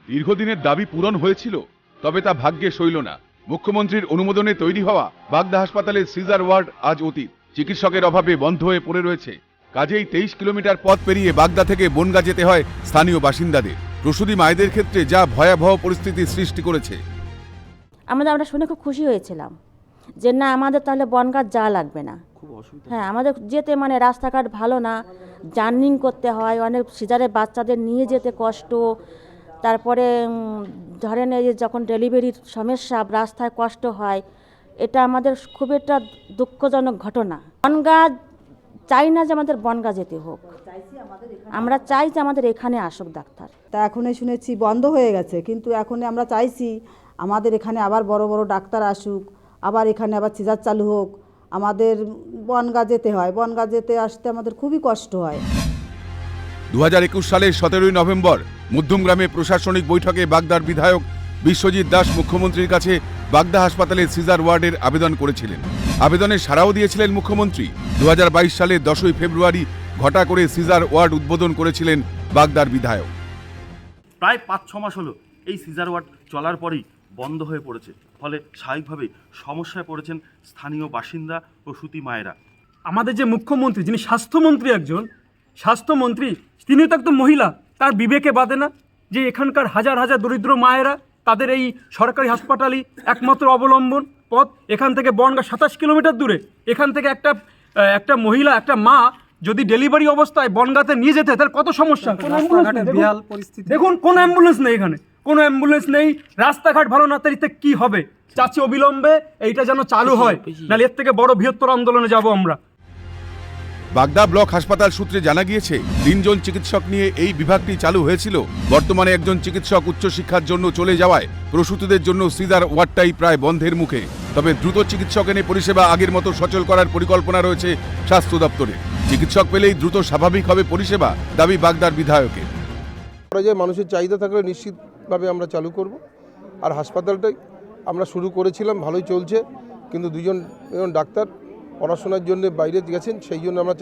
দীর্ঘদিনের দাবি পূরণ হয়েছিল, তবে তা ভাগ্যে সইল না। মুখ্যমন্ত্রীর অনুমোদনে তৈরি হওয়া বাগদা হাসপাতালের সিজার ওয়ার্ড আজ অতীত। চিকিৎসকের অভাবে বন্ধ হয়ে পড়ে রয়েছে। কাজেই 23 কিলোমিটার পথ পেরিয়ে বাগদা থেকে বনগা যেতে হয় স্থানীয় বাসিন্দাদের। প্রসূতি মায়েদের ক্ষেত্রে যা ভয়াবহ পরিস্থিতি সৃষ্টি করেছে। আমরা শুনে খুব খুশি হয়েছিলাম যে না, আমাদের তাহলে বনগাঁ যাওয়া লাগবে না। হ্যাঁ, আমাদের যেতে রাস্তাঘাট ভালো না, জার্নিং করতে হয়, অনেক সিজারের বাচ্চাদের নিয়ে যেতে কষ্ট। তারপরে ধরেন এই যে যখন ডেলিভারির সমস্যা, রাস্তায় কষ্ট হয়, এটা আমাদের খুব একটা দুঃখজনক ঘটনা। বনগাঁ চাই না যে আমাদের বনগাঁ যেতে হোক, আমরা চাই যে আমাদের এখানে আসুক ডাক্তার। তা এখনই শুনেছি বন্ধ হয়ে গেছে, কিন্তু এখন আমরা চাইছি আমাদের এখানে আবার বড় বড় ডাক্তার আসুক, আবার এখানে আবার সিজার চালু হোক। আমাদের বনগাঁ যেতে হয়, বনগাঁ যেতে আসতে আমাদের খুবই কষ্ট হয়। 2021 সালের 17 নভেম্বর মধ্যমগ্রামে প্রশাসনিক বৈঠকে বাগদার বিধায়ক বিশ্বজিৎ দাস মুখ্যমন্ত্রীর কাছে বাগদা হাসপাতালের সিজার ওয়ার্ডের আবেদন করেছিলেন। আবেদনে সাড়াও দিয়েছিলেন মুখ্যমন্ত্রী। 2022 সালের 10 ফেব্রুয়ারি ঘটা করে সিজার ওয়ার্ড উদ্বোধন করেছিলেন বাগদার বিধায়ক। প্রায় 5-6 মাস হলো এই সিজার ওয়ার্ড চলার পরেই বন্ধ হয়ে পড়েছে, ফলে স্বাভাবিকভাবেই সমস্যায় পড়েছেন স্থানীয় বাসিন্দা প্রসূতি মায়েরা। আমাদের যে মুখ্যমন্ত্রী, যিনি স্বাস্থ্যমন্ত্রী, একজন স্বাস্থ্যমন্ত্রী, তিনি তো একদম মহিলা, তার বিবেকে বাধে না যে এখানকার হাজার হাজার দরিদ্র মায়েরা, তাদের এই সরকারি হাসপাতালই একমাত্র অবলম্বন পথ। এখান থেকে বনগাঁ 27 কিলোমিটার দূরে। এখান থেকে একটা মহিলা, একটা মা যদি ডেলিভারি অবস্থায় বনগাঁতে নিয়ে যেতে, তার কত সমস্যা। দেখুন, কোনো অ্যাম্বুলেন্স নেই, এখানে কোনো অ্যাম্বুলেন্স নেই, রাস্তাঘাট ভালো না, তারিতে কি হবে? চাচ্ছি অবিলম্বে এইটা যেন চালু হয়, নাহলে এর থেকে বড় বৃহত্তর আন্দোলনে যাব আমরা। বাগদা ব্লক হাসপাতাল সূত্রে জানা গিয়েছে 3 জন চিকিৎসক নিয়ে এই বিভাগটি চালু হয়েছিল। বর্তমানে একজন চিকিৎসক উচ্চশিক্ষার জন্য চলে যাওয়ায় প্রসূতিদের জন্য সিজার ওয়ার্ডটাই প্রায় বন্ধের মুখে। তবে দ্রুত চিকিৎসক এনে পরিষেবা আগের মতো সচল করার পরিকল্পনা রয়েছে স্বাস্থ্য দপ্তরের। চিকিৎসক পেলেই দ্রুত স্বাভাবিক হবে পরিষেবা, দাবি বাগদার বিধায়কের। মানুষের চাহিদা থাকলে নিশ্চিতভাবে আমরা চালু করব। আর হাসপাতালটাই আমরা শুরু করেছিলাম, ভালোই চলছে, কিন্তু দুজন ডাক্তার পড়াশোনার জন্য বাইরে গেছেন, সেই জন্য আমরা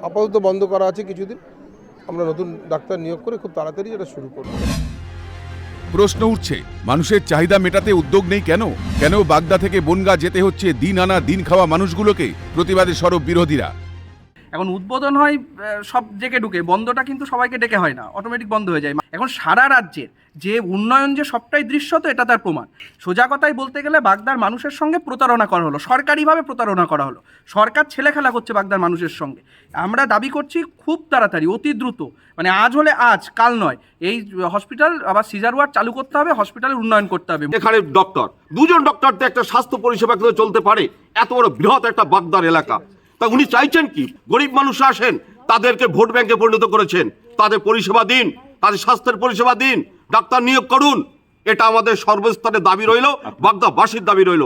আপাতত বন্ধ করা আছে কিছুদিন। আমরা নতুন ডাক্তার নিয়োগ করে খুব তাড়াতাড়ি এটা শুরু করব। প্রশ্ন উঠছে, মানুষের চাহিদা মেটাতে উদ্যোগ নেই কেন? কেন বাগদা থেকে বনগাঁ যেতে হচ্ছে দিন আনা দিন খাওয়া মানুষগুলোকে? প্রতিবাদে সরব বিরোধীরা। এখন উদ্বোধন হয় সব ডেকে ঢুকে, বন্ধটা কিন্তু সবাইকে ডেকে হয় না, অটোমেটিক বন্ধ হয়ে যায়। এখন সারা রাজ্যের যে উন্নয়ন যে সবটাই দৃশ্যত, এটা তার প্রমাণ। সোজা কথায় বলতে গেলে বাগদার মানুষের সঙ্গে প্রতারণা করা হলো, সরকারিভাবে প্রতারণা করা হলো। সরকার ছেলেখেলা করছে বাগদার মানুষের সঙ্গে। আমরা দাবি করছি খুব তাড়াতাড়ি, অতি দ্রুত, আজ হলে আজ, কাল নয়, এই হসপিটাল আবার সিজার ওয়ার্ড চালু করতে হবে, হসপিটালের উন্নয়ন করতে হবে। এখানে ডক্টর, 2 জন ডক্টরতে একটা স্বাস্থ্য পরিষেবা কিন্তু চলতে পারে এত বড় বৃহৎ একটা বাগদার এলাকা। তা উনি চাইছেন কি? গরিব মানুষ আসেন, তাদেরকে ভোট ব্যাংকে পরিণত করেছেন। তাদের পরিষেবা দিন, তাদের স্বাস্থ্যের পরিষেবা দিন, ডাক্তার নিয়োগ করুন। এটা আমাদের সর্বস্তরের দাবি রইল, বাগদাবাসীর দাবি রইল।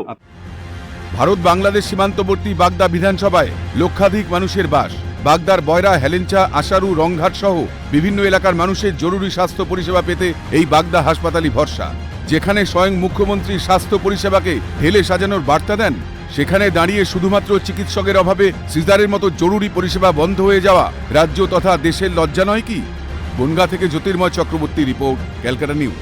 ভারত বাংলাদেশ সীমান্তবর্তী বাগদা বিধানসভায় লক্ষাধিক মানুষের বাস। বাগদার বয়রা, হেলেঞ্চা, আশারু, রংঘাট সহ বিভিন্ন এলাকার মানুষের জরুরি স্বাস্থ্য পরিষেবা পেতে এই বাগদা হাসপাতালই ভরসা। যেখানে স্বয়ং মুখ্যমন্ত্রী স্বাস্থ্য পরিষেবাকে ঢেলে সাজানোর বার্তা দেন, সেখানে দাঁড়িয়ে শুধুমাত্র চিকিৎসকের অভাবে সিজারের মতো জরুরি পরিষেবা বন্ধ হয়ে যাওয়া রাজ্য তথা দেশের লজ্জা নয় কি? বনগাঁ থেকে জ্যোতির্ময় চক্রবর্তী রিপোর্ট, ক্যালকাটা নিউজ।